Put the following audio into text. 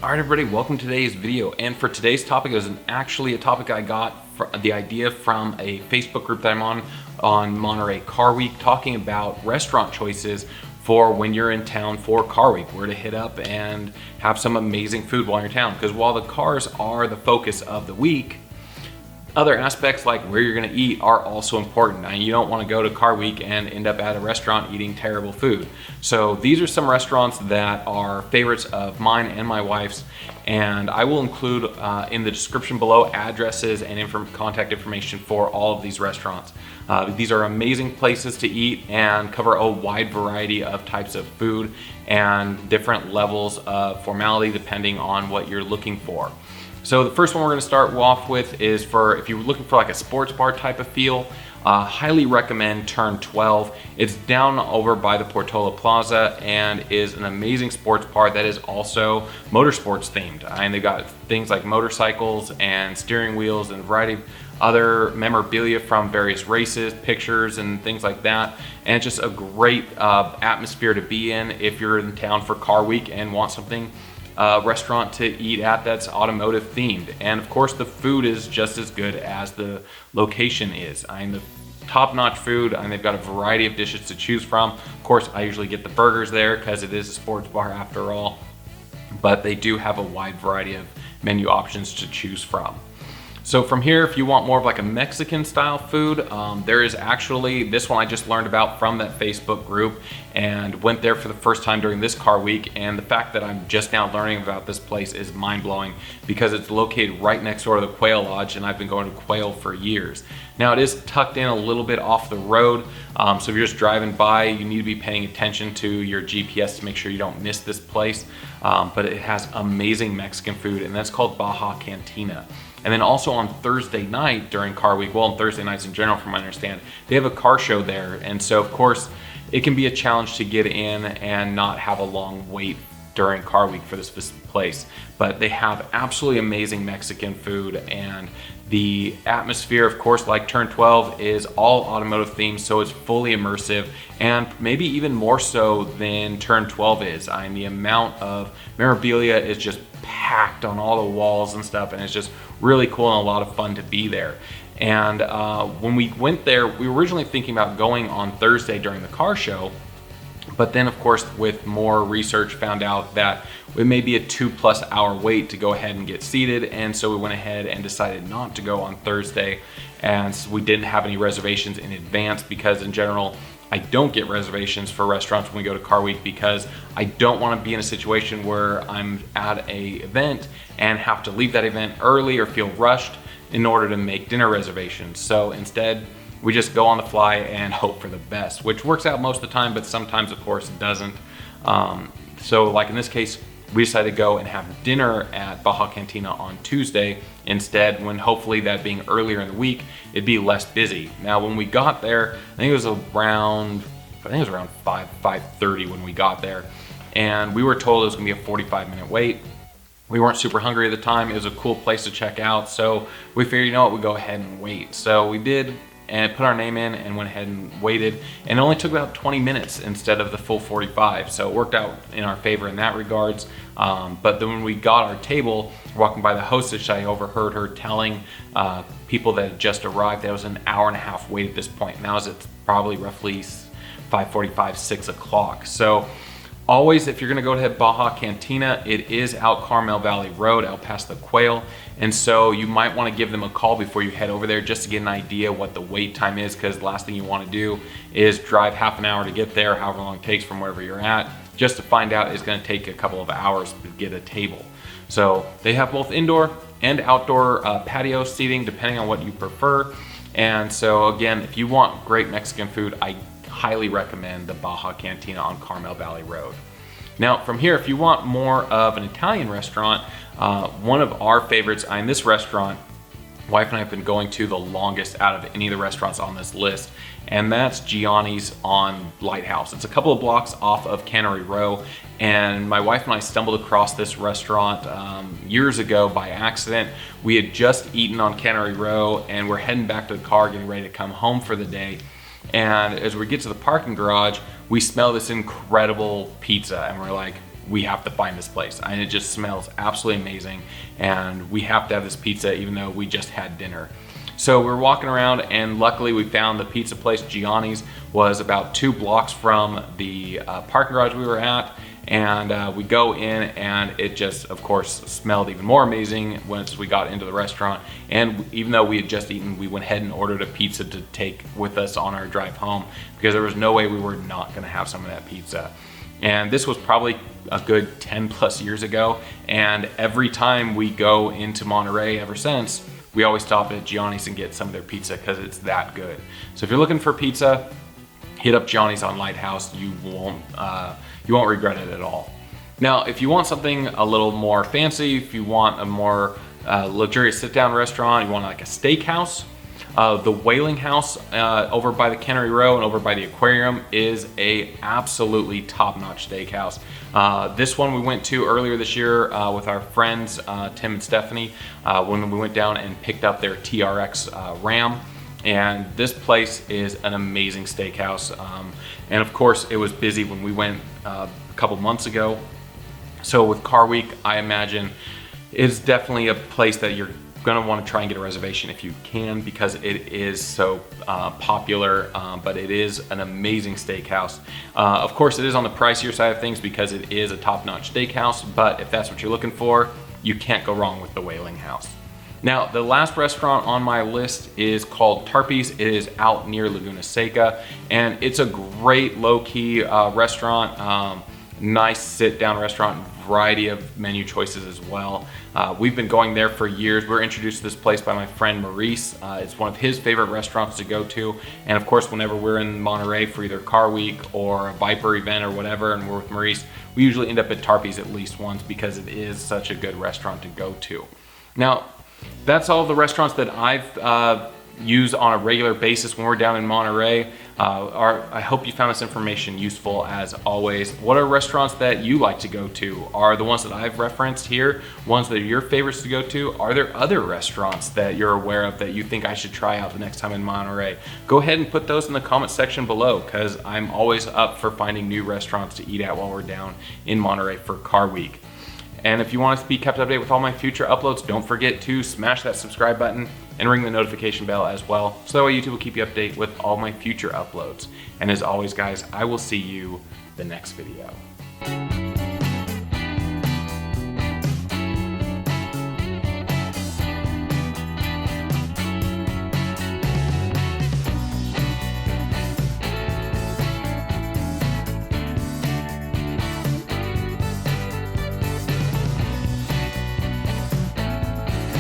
All right, everybody, welcome to today's video. And for today's topic, it was actually a topic I got the idea from a Facebook group that I'm on Monterey Car Week, talking about restaurant choices for when you're in town for Car Week, where to hit up and have some amazing food while you're in town. Because while the cars are the focus of the week, other aspects like where you're gonna eat are also important. And you don't wanna go to Car Week and end up at a restaurant eating terrible food. So these are some restaurants that are favorites of mine and my wife's, and I will include in the description below addresses and contact information for all of these restaurants. These are amazing places to eat and cover a wide variety of types of food and different levels of formality depending on what you're looking for. So the first one we're gonna start off with is for if you're looking for like a sports bar type of feel, highly recommend Turn 12. It's down over by the Portola Plaza and is an amazing sports bar that is also motorsports themed. And they've got things like motorcycles and steering wheels and a variety of other memorabilia from various races, pictures and things like that. And it's just a great atmosphere to be in if you're in town for Car Week and want something restaurant to eat at that's automotive themed. And of course the food is just as good as the location is. The top-notch food, and they've got a variety of dishes to choose from. Of course I usually get the burgers there because it is a sports bar after all, but they do have a wide variety of menu options to choose from. So from here, if you want more of like a Mexican style food, there is actually, this one I just learned about from that Facebook group and went there for the first time during this Car Week. And the fact that I'm just now learning about this place is mind-blowing because it's located right next door to the Quail Lodge, and I've been going to Quail for years. Now it is tucked in a little bit off the road, so if you're just driving by, you need to be paying attention to your GPS to make sure you don't miss this place. But it has amazing Mexican food, and that's called Baja Cantina. And then also on Thursday night during Car Week, well, on Thursday nights in general from what I understand, they have a car show there. And so of course, it can be a challenge to get in and not have a long wait during Car Week for this place. But they have absolutely amazing Mexican food, and the atmosphere, of course, like Turn 12, is all automotive themed, so it's fully immersive, and maybe even more so than Turn 12 is. The amount of memorabilia is just packed on all the walls and stuff, and it's just really cool and a lot of fun to be there. And when we went there, we were originally thinking about going on Thursday during the car show, but then of course with more research found out that it may be a 2+ hour wait to go ahead and get seated, and so we went ahead and decided not to go on Thursday. And so we didn't have any reservations in advance because in general I don't get reservations for restaurants when we go to Car Week because I don't want to be in a situation where I'm at a event and have to leave that event early or feel rushed in order to make dinner reservations. So instead, we just go on the fly and hope for the best, which works out most of the time, but sometimes of course it doesn't. So like in this case, we decided to go and have dinner at Baja Cantina on Tuesday instead, when hopefully that being earlier in the week, it'd be less busy. Now, when we got there, I think it was around 5:30 when we got there, and we were told it was gonna be a 45-minute wait. We weren't super hungry at the time. It was a cool place to check out, so we figured, you know what, we'd go ahead and wait. So we did, and put our name in and went ahead and waited, and it only took about 20 minutes instead of the full 45, so it worked out in our favor in that regards. But then when we got our table, walking by the hostess, I overheard her telling people that had just arrived that it was an hour-and-a-half wait at this point. Now it's probably roughly 5:45, 6 o'clock. So always, if you're gonna go to Baja Cantina, it is out Carmel Valley Road, out past the Quail. And so you might wanna give them a call before you head over there just to get an idea what the wait time is, because the last thing you wanna do is drive half an hour to get there, however long it takes from wherever you're at, just to find out it's gonna take a couple of hours to get a table. So they have both indoor and outdoor patio seating, depending on what you prefer. And so again, if you want great Mexican food, I highly recommend the Baja Cantina on Carmel Valley Road. Now from here, if you want more of an Italian restaurant, one of our favorites in this restaurant, wife and I have been going to the longest out of any of the restaurants on this list, and that's Gianni's on Lighthouse. It's a couple of blocks off of Cannery Row, and my wife and I stumbled across this restaurant years ago by accident. We had just eaten on Cannery Row and we're heading back to the car, getting ready to come home for the day. And as we get to the parking garage, we smell this incredible pizza, and we're like, we have to find this place. And it just smells absolutely amazing. And we have to have this pizza even though we just had dinner. So we're walking around and luckily we found the pizza place. Gianni's was about 2 blocks from the parking garage we were at. And we go in and it just, of course, smelled even more amazing once we got into the restaurant. And even though we had just eaten, we went ahead and ordered a pizza to take with us on our drive home because there was no way we were not going to have some of that pizza. And this was probably a good 10 plus years ago. And every time we go into Monterey ever since, we always stop at Gianni's and get some of their pizza because it's that good. So if you're looking for pizza, hit up Gianni's on Lighthouse. You won't regret it at all. Now, if you want something a little more fancy, if you want a more luxurious sit-down restaurant, you want like a steakhouse, the Whaling House over by the Cannery Row and over by the aquarium is a absolutely top-notch steakhouse. This one we went to earlier this year with our friends Tim and Stephanie when we went down and picked up their TRX Ram. And this place is an amazing steakhouse. And of course, it was busy when we went a couple months ago. So with Car Week, I imagine it's definitely a place that you're gonna wanna try and get a reservation if you can because it is so popular, but it is an amazing steakhouse. Of course, it is on the pricier side of things because it is a top-notch steakhouse, but if that's what you're looking for, you can't go wrong with the Whaling House. Now, the last restaurant on my list is called Tarpy's. It is out near Laguna Seca, and it's a great low-key restaurant. Nice sit-down restaurant, variety of menu choices as well. We've been going there for years. We were introduced to this place by my friend Maurice. It's one of his favorite restaurants to go to. And of course, whenever we're in Monterey for either Car Week or a Viper event or whatever, and we're with Maurice, we usually end up at Tarpy's at least once because it is such a good restaurant to go to. Now, that's all the restaurants that I've used on a regular basis when we're down in Monterey. I hope you found this information useful as always. What are restaurants that you like to go to? Are the ones that I've referenced here ones that are your favorites to go to? Are there other restaurants that you're aware of that you think I should try out the next time in Monterey? Go ahead and put those in the comment section below because I'm always up for finding new restaurants to eat at while we're down in Monterey for Car Week. And if you want to be kept updated with all my future uploads, don't forget to smash that subscribe button and ring the notification bell as well. So that way YouTube will keep you updated with all my future uploads. And as always, guys, I will see you the next video.